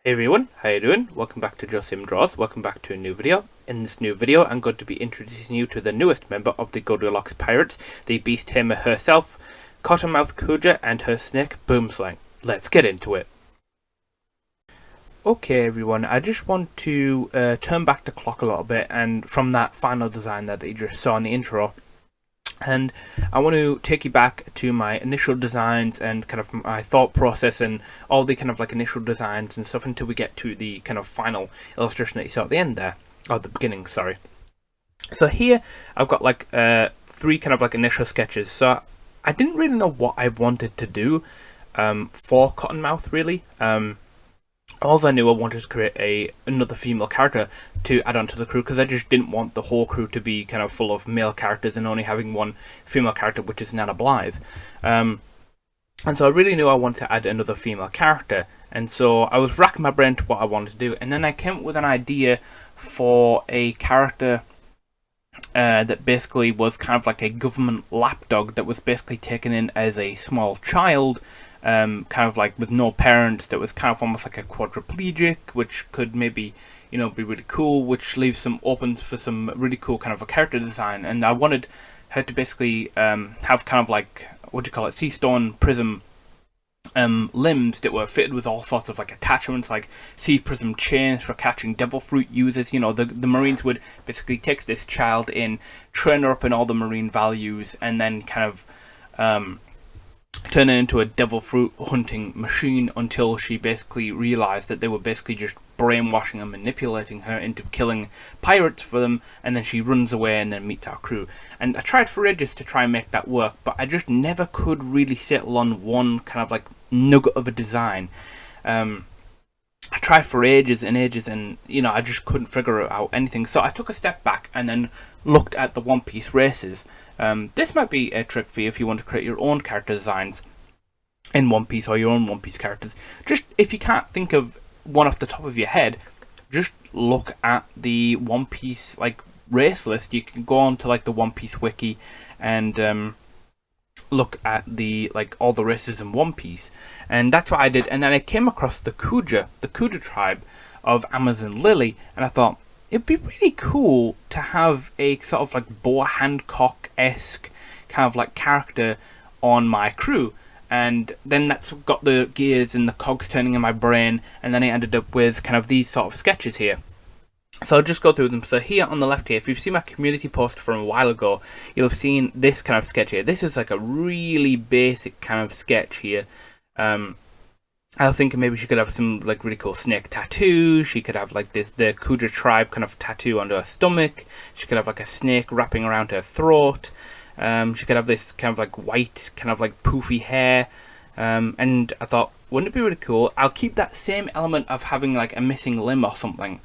Hey everyone, how you doing? Welcome back to JOECMDRAWZ. Welcome back to a new video. In this new video, I'm going to be introducing you to the newest member of the Goldilocks Pirates, the beast tamer herself, Cottonmouth Kuja, and her snake Boomslang. Let's get into it. Okay everyone, I just want to turn back the clock a little bit, and from that final design that you just saw in the intro, and I want to take you back to my initial designs and kind of my thought process and all the kind of like initial designs and stuff until we get to the kind of final illustration that you saw at the end there, or at the beginning, sorry. So here I've got like three kind of like initial sketches. So I didn't really know what I wanted to do for Cottonmouth really. All I knew I wanted to create another female character to add on to the crew, because I just didn't want the whole crew to be kind of full of male characters and only having one female character, which is Nana Blythe. And so I really knew I wanted to add another female character, and so I was racking my brain to what I wanted to do, and then I came up with an idea for a character that basically was kind of like a government lapdog that was basically taken in as a small child, kind of like with no parents, that was kind of almost like a quadriplegic, which could maybe, you know, be really cool, which leaves some open for some really cool kind of a character design. And I wanted her to basically have kind of like, what do you call it, sea stone prism limbs that were fitted with all sorts of like attachments, like sea prism chains for catching devil fruit users. You know, the Marines would basically take this child in, train her up in all the marine values, and then kind of turn it into a devil fruit hunting machine until she basically realized that they were basically just brainwashing and manipulating her into killing pirates for them, and then she runs away and then meets our crew. And I tried for ages to try and make that work, but I just never could really settle on one kind of like nugget of a design. I tried for ages and ages, and you know, I just couldn't figure out anything. So I took a step back and then looked at the One Piece races. This might be a trick for you if you want to create your own character designs in One Piece, or your own One Piece characters. Just if you can't think of one off the top of your head, just look at the One Piece like race list. You can go on to like the One Piece wiki and look at the like all the races in One Piece, and that's what I did. And then I came across the Kuja tribe of Amazon Lily, and I thought it'd be really cool to have a sort of like Boa Hancock-esque kind of like character on my crew. And then that's got the gears and the cogs turning in my brain, and then I ended up with kind of these sort of sketches here. So I'll just go through them. So here on the left here, if you've seen my community post from a while ago, you'll have seen this kind of sketch here. This is like a really basic kind of sketch here. I was thinking maybe she could have some like really cool snake tattoo. She could have like the Kuja tribe kind of tattoo under her stomach. She could have like a snake wrapping around her throat. She could have this kind of like white, kind of like poofy hair. And I thought, wouldn't it be really cool? I'll keep that same element of having like a missing limb or something,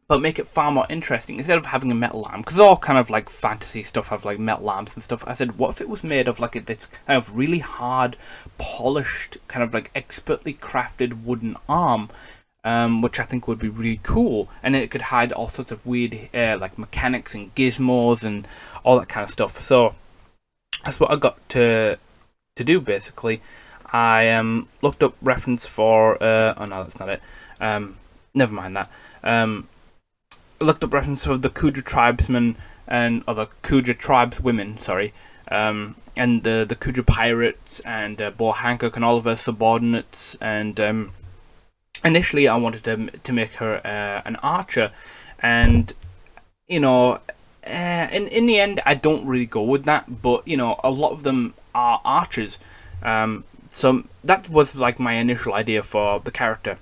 but make it far more interesting instead of having a metal arm, because all kind of like fantasy stuff have like metal arms and stuff. I said, what if it was made of like this kind of really hard, polished, kind of like expertly crafted wooden arm, which I think would be really cool, and then it could hide all sorts of weird like mechanics and gizmos and all that kind of stuff. So that's what I got to do basically. I looked up reference for oh no, that's not it. Never mind that. I looked up reference for the Kuja tribesmen and other Kuja tribeswomen, sorry, and the Kuja pirates and Boa Hancock and all of her subordinates. And initially, I wanted to make her an archer, and you know, in the end, I don't really go with that. But you know, a lot of them are archers. So that was like my initial idea for the character.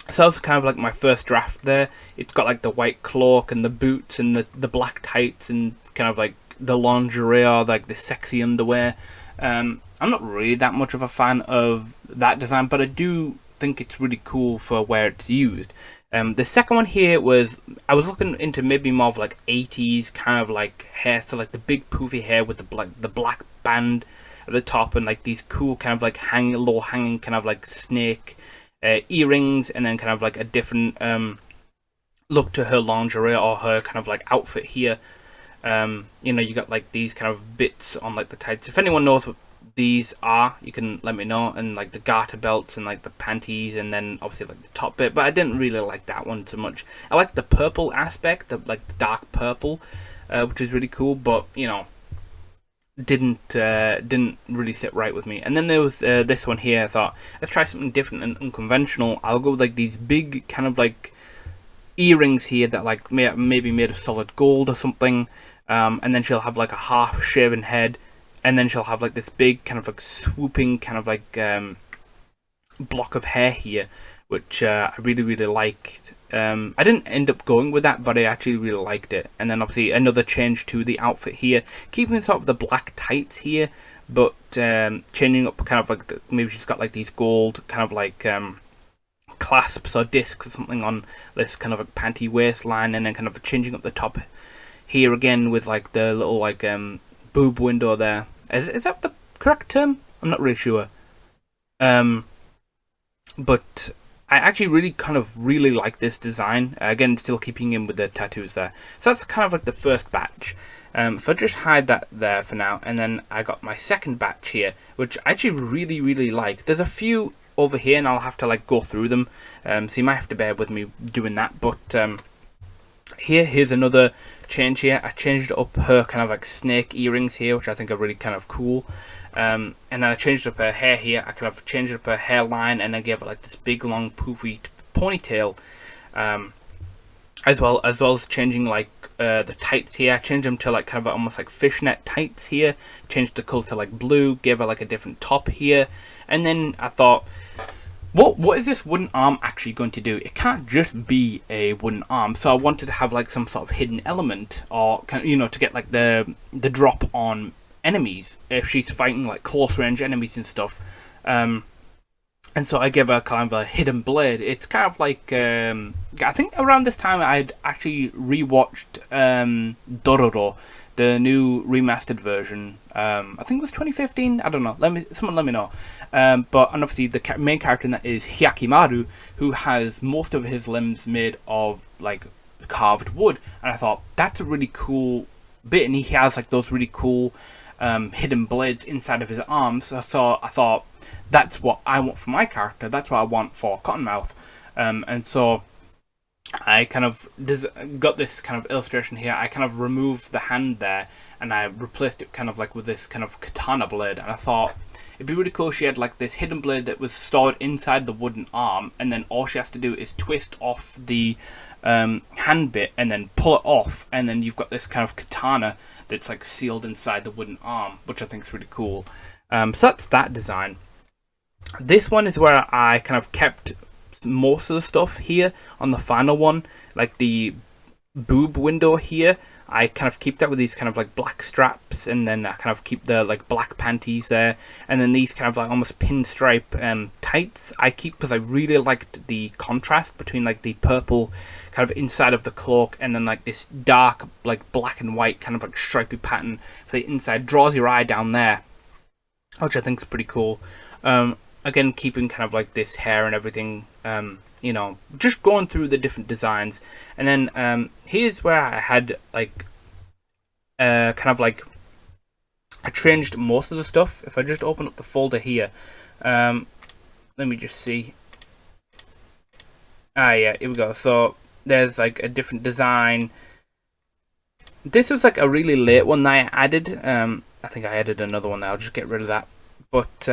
So that was kind of like my first draft there. It's got like the white cloak and the boots and the black tights and kind of like the lingerie or like the sexy underwear. I'm not really that much of a fan of that design, but I do think it's really cool for where it's used. The second one here was, I was looking into maybe more of like 80s kind of like hair, so like the big poofy hair with the black band at the top, and like these cool kind of like low hanging kind of like snake earrings, and then kind of like a different look to her lingerie or her kind of like outfit here. You know, you got like these kind of bits on like the tights. If anyone knows these are, you can let me know, and like the garter belts and like the panties, and then obviously like the top bit, but I didn't really like that one so much. I like the purple aspect, the like the dark purple, which is really cool, but you know, didn't really sit right with me. And then there was this one here. I thought, let's try something different and unconventional. I'll go with like these big kind of like earrings here that like maybe made of solid gold or something, and then she'll have like a half shaven head, and then she'll have like this big kind of like swooping kind of like block of hair here, which I really liked. I didn't end up going with that, but I actually really liked it. And then obviously another change to the outfit here, keeping sort of the black tights here, but changing up kind of like maybe she's got like these gold kind of like clasps or discs or something on this kind of a panty waistline, and then kind of changing up the top here again with like the little like boob window there. Is that the correct term? I'm not really sure. But I actually really like this design. Again, still keeping in with the tattoos there. So that's kind of like the first batch. If I just hide that there for now, and then I got my second batch here, which I actually really like. There's a few over here, and I'll have to like go through them. So you might have to bear with me doing that. But here's another change here. I changed up her kind of like snake earrings here, which I think are really kind of cool. And then I changed up her hair here. I kind of changed up her hairline, and I gave her like this big long poofy ponytail, as well as changing like the tights here. I changed them to like kind of almost like fishnet tights here. Changed the color to like blue. Gave her like a different top here, and then I thought, what is this wooden arm actually going to do? It can't just be a wooden arm. So I wanted to have like some sort of hidden element, or you know, to get like the drop on enemies if she's fighting like close range enemies and stuff. And so I gave her kind of a hidden blade. It's kind of like I think around this time I'd actually rewatched Dororo, the new remastered version. I think it was 2015. I don't know. Someone let me know. But and obviously the main character in that is Hyakimaru, who has most of his limbs made of like carved wood. And I thought that's a really cool bit, and he has like those really cool hidden blades inside of his arms. So I thought that's what I want for my character. That's what I want for Cottonmouth. And so I kind of got this kind of illustration here. I kind of removed the hand there, and I replaced it kind of like with this kind of katana blade. And I thought it'd be really cool if she had like this hidden blade that was stored inside the wooden arm, and then all she has to do is twist off the hand bit and then pull it off, and then you've got this kind of katana that's like sealed inside the wooden arm, which I think is really cool. So that's that design. This one is where I kind of kept most of the stuff here on the final one, like the boob window here. I kind of keep that with these kind of like black straps, and then I kind of keep the like black panties there, and then these kind of like almost pinstripe tights I keep because I really liked the contrast between like the purple kind of inside of the cloak, and then like this dark like black and white kind of like stripy pattern for the inside. Draws your eye down there, which I think is pretty cool. Again, keeping kind of like this hair and everything, you know, just going through the different designs. And then here's where I had like kind of like I changed most of the stuff. If I just open up the folder here, let me just see. Yeah, here we go. So there's like a different design. This was like a really late one that I added. I think I added another one now. I'll just get rid of that. But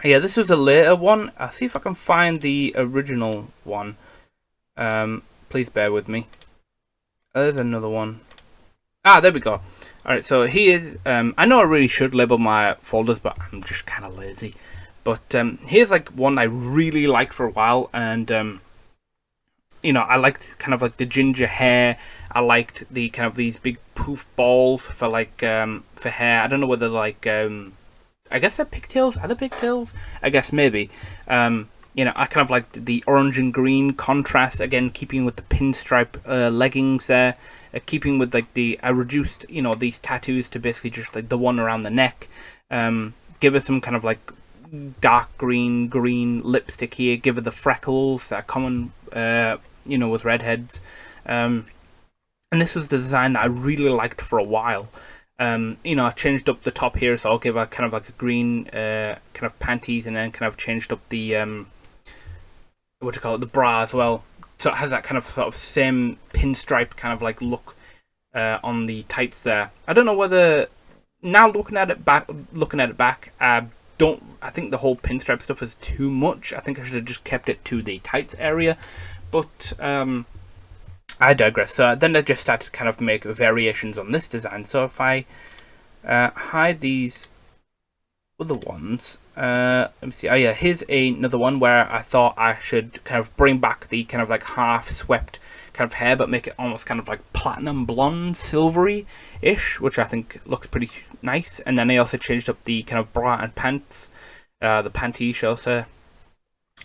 yeah, this was a later one. I'll see if I can find the original one. Please bear with me. There's another one. There we go. Alright, so here's... I know I really should label my folders, but I'm just kind of lazy. But here's like one I really liked for a while, and you know, I liked kind of like the ginger hair. I liked the kind of these big poof balls for like for hair. I don't know whether like I guess they're pigtails. Are they pigtails? I guess maybe. You know, I kind of liked the orange and green contrast. Again, keeping with the pinstripe leggings there. Keeping with like I reduced, you know, these tattoos to basically just like the one around the neck. Give her some kind of like dark green lipstick here. Give her the freckles that are common, you know, with redheads. And this was the design that I really liked for a while. You know, I changed up the top here, so I'll give a kind of like a green kind of panties, and then kind of changed up the what do you call it, the bra as well, so it has that kind of sort of same pinstripe kind of like look on the tights there. I don't know whether now looking at it back, I think the whole pinstripe stuff is too much. I think I should have just kept it to the tights area, but I digress. So then I just started to kind of make variations on this design. So if I hide these other ones, let me see. Oh yeah, here's another one where I thought I should kind of bring back the kind of like half swept kind of hair, but make it almost kind of like platinum blonde, silvery-ish, which I think looks pretty nice. And then I also changed up the kind of bra and pants, the panty, shall I say.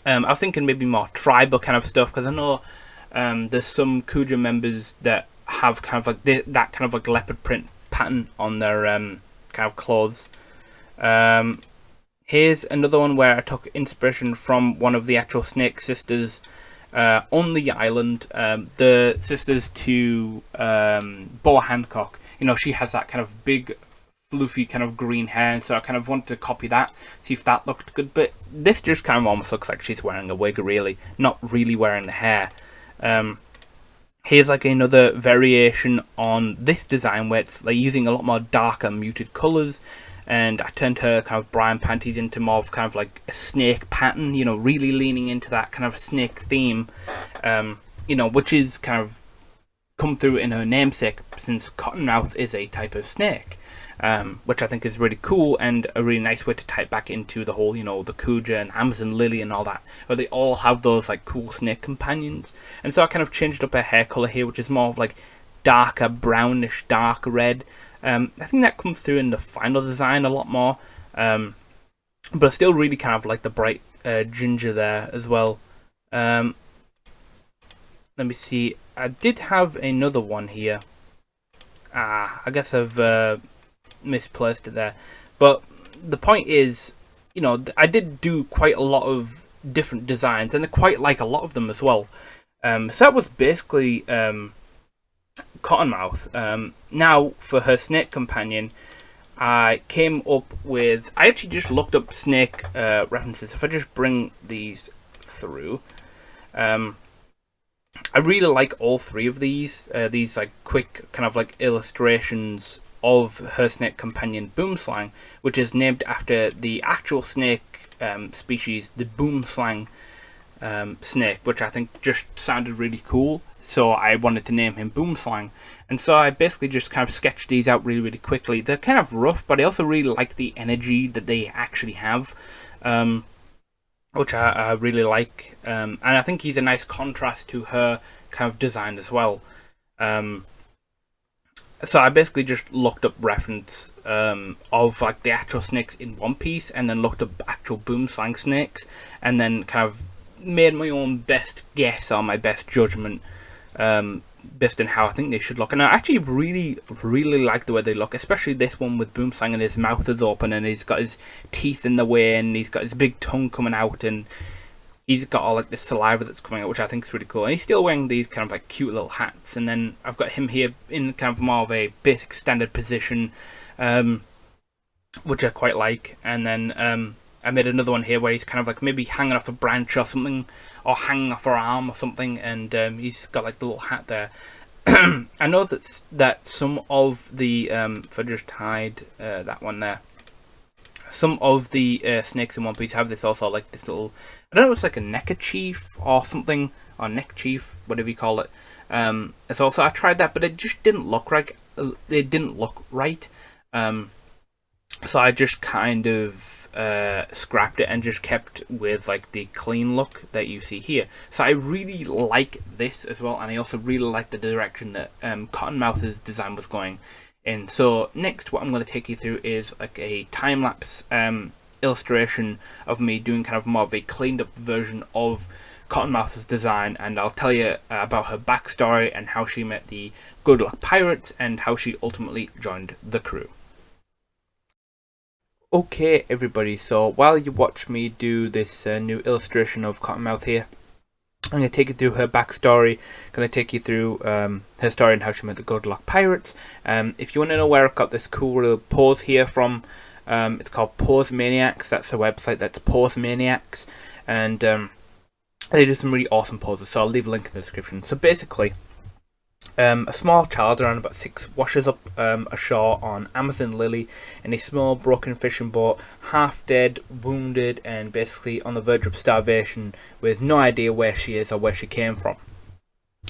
I was thinking maybe more tribal kind of stuff, because I know there's some Kuja members that have kind of like that kind of like leopard print pattern on their kind of clothes. Here's another one where I took inspiration from one of the actual Snake sisters on the island, the sisters to Boa Hancock. You know, she has that kind of big floofy kind of green hair, and so I kind of wanted to copy that, see if that looked good. But this just kind of almost looks like she's wearing a wig, really, not really wearing the hair. Here's like another variation on this design where it's like using a lot more darker muted colors, and I turned her kind of bra and panties into more of kind of like a snake pattern, you know, really leaning into that kind of snake theme, you know, which is kind of come through in her namesake, since Cottonmouth is a type of snake, which I think is really cool and a really nice way to tie it back into the whole, you know, the Kuja and Amazon Lily and all that, where they all have those like cool snake companions. And so I kind of changed up her hair color here, which is more of like darker brownish, dark red. I think that comes through in the final design a lot more, but I still really kind of like the bright ginger there as well. Let me see, I did have another one here. I guess I've misplaced it there, but the point is, you know, I did do quite a lot of different designs, and I quite like a lot of them as well. So that was basically Cottonmouth. Now for her snake companion, I came up with, I actually just looked up snake references. If I just bring these through, I really like all three of these like quick kind of like illustrations of her snake companion Boomslang, which is named after the actual snake species, the Boomslang snake, which I think just sounded really cool, so I wanted to name him Boomslang. And so I basically just kind of sketched these out really quickly. They're kind of rough, but I also really like the energy that they actually have, which I really like, and I think he's a nice contrast to her kind of design as well. So I basically just looked up reference of like the actual snakes in One Piece, and then looked up actual Boomslang snakes, and then kind of made my own best guess or my best judgment based on how I think they should look. And I actually really like the way they look, especially this one with Boomslang, and his mouth is open, and he's got his teeth in the way, and he's got his big tongue coming out, and he's got all like the saliva that's coming out, which I think is really cool. And he's still wearing these kind of like cute little hats. And then I've got him here in kind of more of a basic standard position, which I quite like. And then I made another one here where he's kind of like maybe hanging off a branch or something, or hanging off her arm or something, and he's got like the little hat there. I know that some of the if I just hide that one there, some of the snakes in One Piece have this also, like this little, I don't know, it's like a neckerchief or something, or neck chief, whatever you call it. It's also, I tried that, but it just didn't look right. It didn't look right. So I just kind of scrapped it and just kept with like the clean look that you see here. So I really like this as well, and I also really like the direction that Cottonmouth's design was going in. So next, what I'm going to take you through is like a time-lapse illustration of me doing kind of more of a cleaned up version of Cottonmouth's design, and I'll tell you about her backstory and how she met the Good Luck Pirates and how she ultimately joined the crew. Okay everybody, so while you watch me do this new illustration of Cottonmouth here, I'm going to take you through her backstory. Going to take you through her story and how she met the Goldlock Pirates. If you want to know where I've got this cool little pose here from, it's called Pose Maniacs. That's the website. That's Pose Maniacs, and they do some really awesome poses. So I'll leave a link in the description. So basically, a small child around about 6 washes up ashore on Amazon Lily in a small broken fishing boat, half dead, wounded, and basically on the verge of starvation, with no idea where she is or where she came from.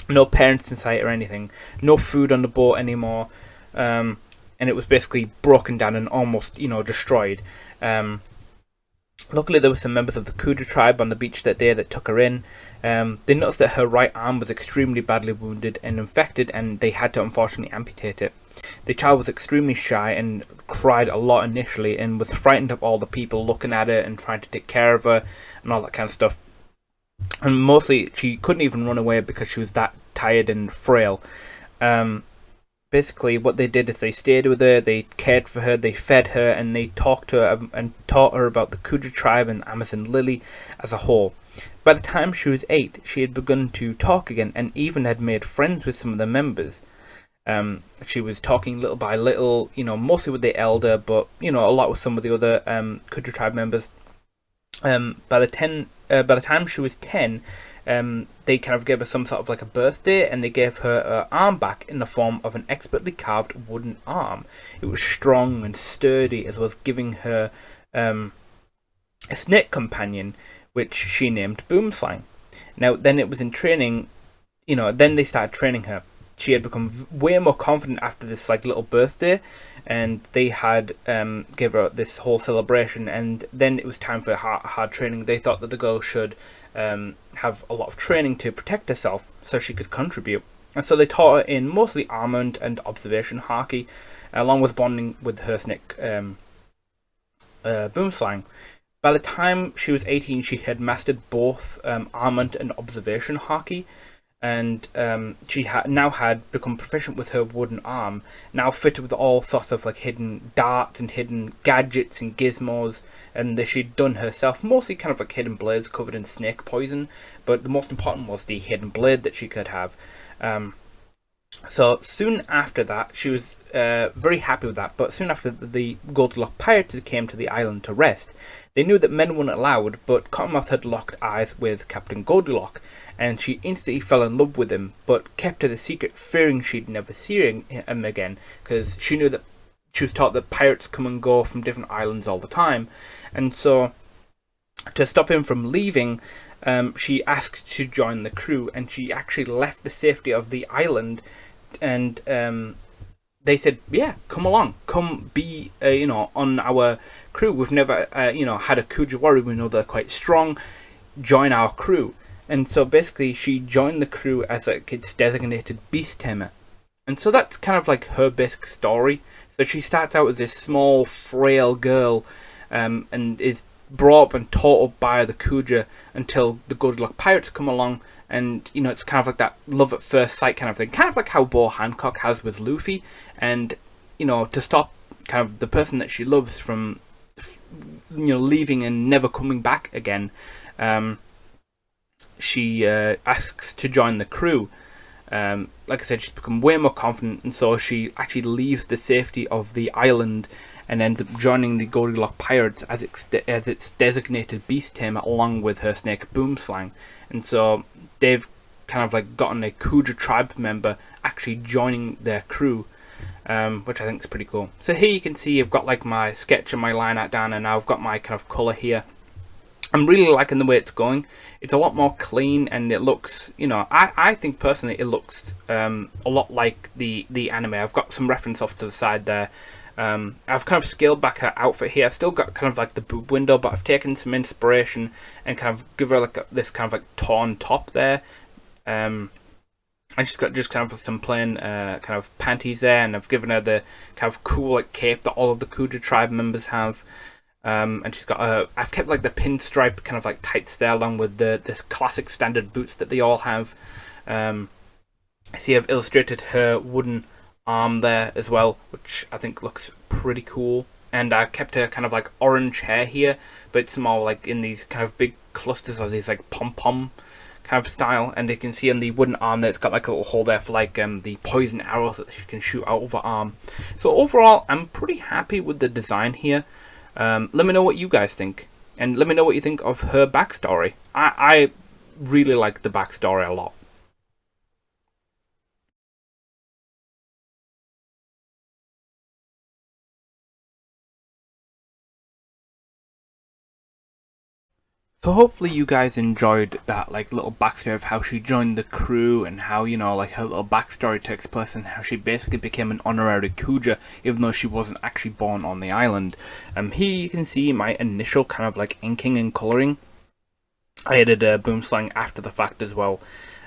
No parents in sight or anything, no food on the boat anymore, and it was basically broken down and almost, destroyed. Luckily, there were some members of the Kuja tribe on the beach that day that took her in. They noticed that her right arm was extremely badly wounded and infected, and they had to unfortunately amputate it. The child was extremely shy and cried a lot initially, and was frightened of all the people looking at her and trying to take care of her and all that kind of stuff. And mostly, she couldn't even run away because she was that tired and frail. Basically, what they did is they stayed with her, they cared for her, they fed her, and they talked to her and taught her about the Kuja tribe and Amazon Lily as a whole. By the time she was 8, she had begun to talk again and even had made friends with some of the members. She was talking little by little, mostly with the elder, but, a lot with some of the other Kuja tribe members. By the time she was 10, they kind of gave her some sort of like a birthday, and they gave her her arm back in the form of an expertly carved wooden arm. It was strong and sturdy, as well as giving her a snake companion, which she named Boomslang. Now, then it was in training, then they started training her. She had become way more confident after this like little birthday, and they had gave her this whole celebration, and then it was time for hard training. They thought that the girl should have a lot of training to protect herself so she could contribute. And so they taught her in mostly armament and observation haki, along with bonding with her snake Boomslang. By the time she was 18, she had mastered both armament and observation haki, and she now had become proficient with her wooden arm, now fitted with all sorts of like hidden darts and hidden gadgets and gizmos, and that she'd done herself, mostly kind of like hidden blades covered in snake poison, but the most important was the hidden blade that she could have. So soon after that, she was very happy with that, but soon after, the Goldlock Pirates came to the island to rest. They knew that men weren't allowed, but Cottonmouth had locked eyes with Captain Goldlock, and she instantly fell in love with him, but kept it a secret, fearing she'd never see him again, because she knew that she was taught that pirates come and go from different islands all the time. And so, to stop him from leaving, she asked to join the crew, and she actually left the safety of the island, and they said, yeah, come along, come be on our crew. We've never had a Kuja warrior, we know they're quite strong, join our crew. And so basically she joined the crew as its designated beast tamer. And so that's kind of like her basic story. So she starts out as this small, frail girl, and is brought up and taught up by the Kuja until the Goldlock Pirates come along. And, it's kind of like that love at first sight kind of thing. Kind of like how Bo Hancock has with Luffy. And, to stop kind of the person that she loves from, leaving and never coming back again, she asks to join the crew. Like I said, she's become way more confident, and so she actually leaves the safety of the island and ends up joining the Goldlock Pirates as its designated beast tamer, along with her snake Boomslang. And so they've kind of like gotten a Kuja tribe member actually joining their crew, which I think is pretty cool. So here you can see I've got like my sketch and my line art down, and now I've got my kind of colour here. I'm really liking the way it's going. It's a lot more clean, and it looks, I think personally it looks a lot like the anime. I've got some reference off to the side there. I've kind of scaled back her outfit here. I've still got kind of like the boob window, but I've taken some inspiration and kind of give her like this kind of like torn top there. I just got kind of some plain kind of panties there, and I've given her the kind of cool like cape that all of the Kuja tribe members have. And she's got I've kept like the pinstripe kind of like tights there, along with the classic standard boots that they all have. I see I've illustrated her wooden arm there as well, which I think looks pretty cool. And I kept her kind of like orange hair here, but it's more like in these kind of big clusters of these like pom-pom kind of style, and you can see on the wooden arm that it's got like a little hole there for like the poison arrows that she can shoot out of her arm. So overall, I'm pretty happy with the design here. Let me know what you guys think, and let me know what you think of her backstory. I really like the backstory a lot. So hopefully you guys enjoyed that like little backstory of how she joined the crew, and how, you know, like her little backstory takes place, and how she basically became an honorary Kuja even though she wasn't actually born on the island. Here you can see my initial kind of like inking and colouring. I added Boomslang after the fact as well,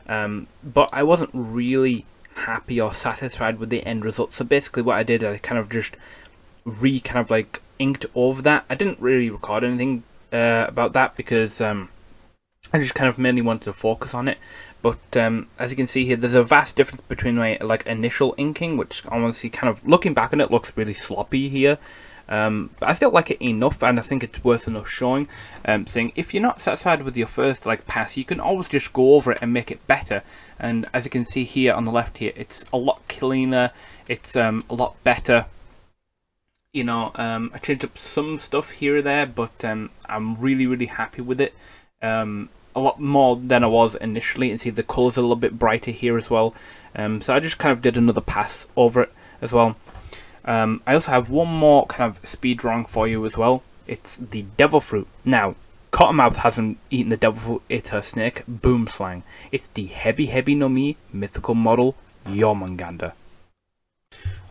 but I wasn't really happy or satisfied with the end result. So basically what I did, I kind of just kind of like inked over that. I didn't really record anything about that because I just kind of mainly wanted to focus on it. But as you can see here, there's a vast difference between my like initial inking, which honestly, kind of looking back on it, looks really sloppy here. But I still like it enough, and I think it's worth enough showing. Saying if you're not satisfied with your first like pass, you can always just go over it and make it better. And as you can see here on the left here, it's a lot cleaner. It's a lot better. You know, I changed up some stuff here or there, but I'm really happy with it. A lot more than I was initially, and see the colours are a little bit brighter here as well. So I just kind of did another pass over it as well. I also have one more kind of speed drawing for you as well. It's the devil fruit. Now, Cottonmouth hasn't eaten the devil fruit, it's her snake, Boomslang. It's the Heavy no Mi mythical model, Jormungandr.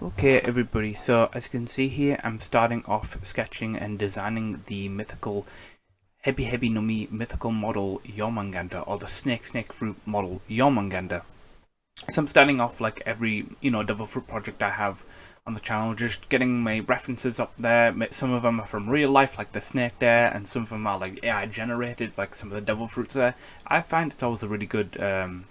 Okay everybody, so as you can see here, I'm starting off sketching and designing the mythical Heavy no Mi mythical model Jormungandr, or the snake fruit model Jormungandr. So I'm starting off like every, you know, devil fruit project I have on the channel, just getting my references up there. Some of them are from real life, like the snake there, and some of them are like AI generated, like some of the devil fruits there. I find it's always a really good to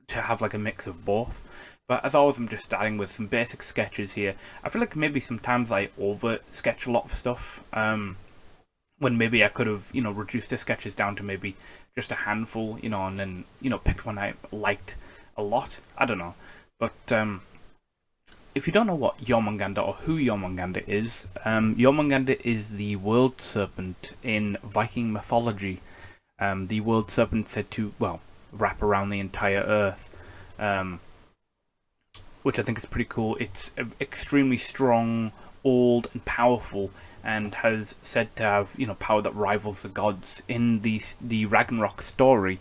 have like a mix of both. But as always, I'm just starting with some basic sketches here. I feel like maybe sometimes I over sketch a lot of stuff, when maybe I could have, you know, reduced the sketches down to maybe just a handful, you know, and then, you know, picked one I liked a lot. I don't know. But if you don't know what Jormungandr or who Jormungandr is is the world serpent in Viking mythology. The world serpent said to, well, wrap around the entire earth. Which I think is pretty cool. It's extremely strong, old, and powerful, and has said to have, you know, power that rivals the gods. In the Ragnarok story,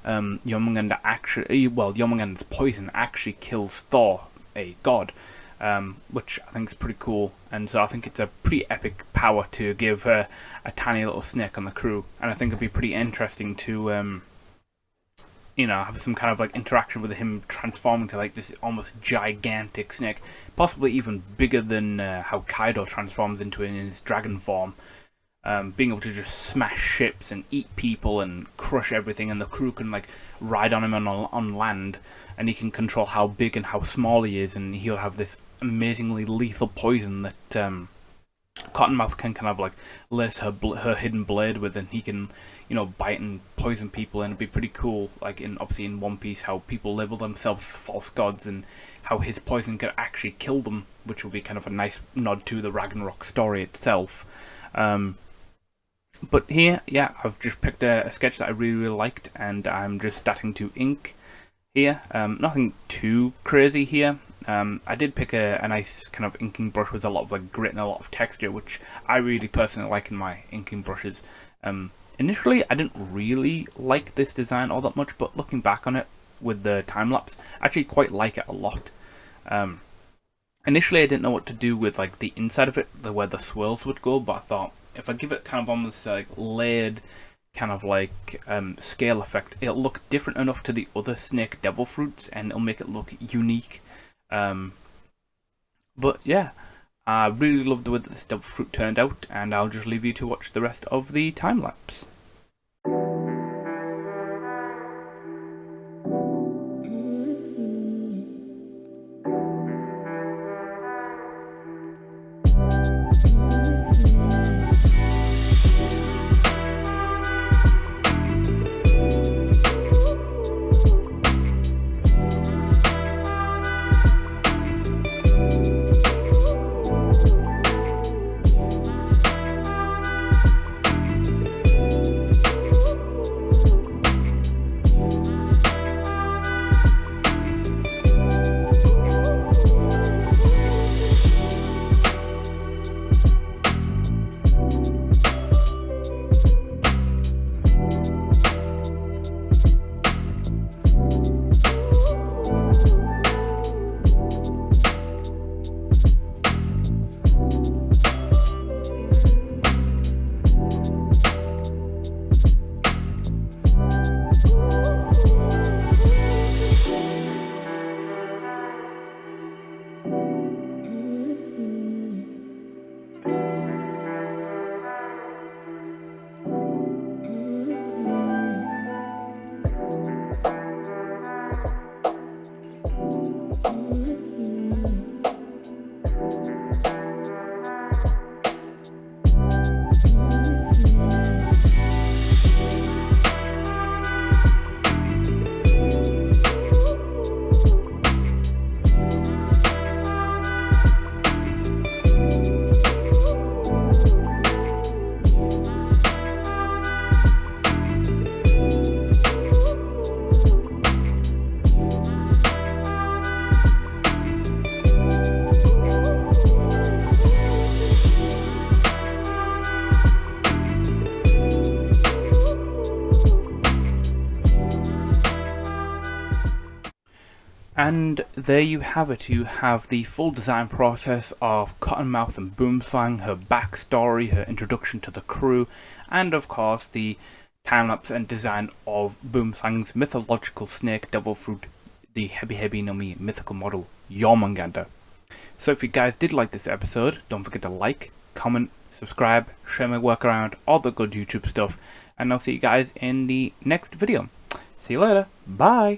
Jormungandr actually, well, Jormungandra's poison actually kills Thor, a god, which I think is pretty cool. And so I think it's a pretty epic power to give a tiny little snake on the crew, and I think it'd be pretty interesting to you know, have some kind of like interaction with him transforming to like this almost gigantic snake, possibly even bigger than how Kaido transforms into in his dragon form. Being able to just smash ships and eat people and crush everything, and the crew can like ride on him on land, and he can control how big and how small he is, and he'll have this amazingly lethal poison that Cottonmouth can kind of like lace her hidden blade with, and he can, you know, bite and poison people. And it'd be pretty cool, like obviously in One Piece, how people label themselves false gods, and how his poison could actually kill them, which will be kind of a nice nod to the Ragnarok story itself. But here, yeah, I've just picked a sketch that I really liked, and I'm just starting to ink here. Nothing too crazy here. I did pick a nice kind of inking brush with a lot of like grit and a lot of texture, which I really personally like in my inking brushes. Initially, I didn't really like this design all that much, but looking back on it with the time-lapse, I actually quite like it a lot. Initially, I didn't know what to do with like the inside of it, where the swirls would go, but I thought if I give it kind of almost like layered kind of like scale effect, it'll look different enough to the other snake devil fruits, and it'll make it look unique. But yeah, I really love the way that this devil fruit turned out, and I'll just leave you to watch the rest of the time lapse. And there you have it. You have the full design process of Cottonmouth and Boomslang, her backstory, her introduction to the crew, and of course the time-lapse and design of Boomslang's mythological snake devil fruit, the Hebi no Mi mythical model Jormungandr. So if you guys did like this episode, don't forget to like, comment, subscribe, share my work around, all the good YouTube stuff, and I'll see you guys in the next video. See you later. Bye.